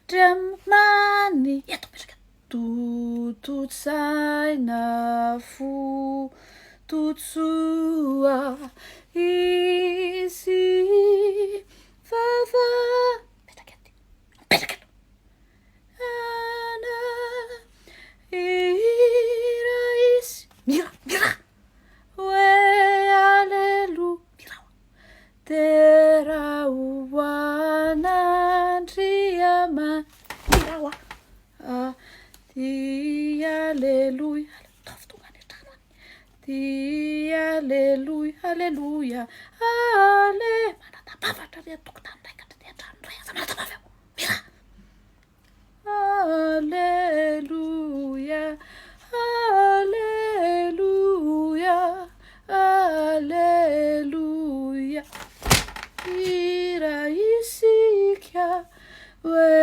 hatraminy tototsaina fo totsoa izy vava petraketo ana ira izy mira oe alelu tera oanandriama mirawa ti alleluia ti alleluia alleluia ale manatapavatra ry tokotany raika ty atrano ray aza manatapavy ao mira alleluia alleluia alleluia ira isika oe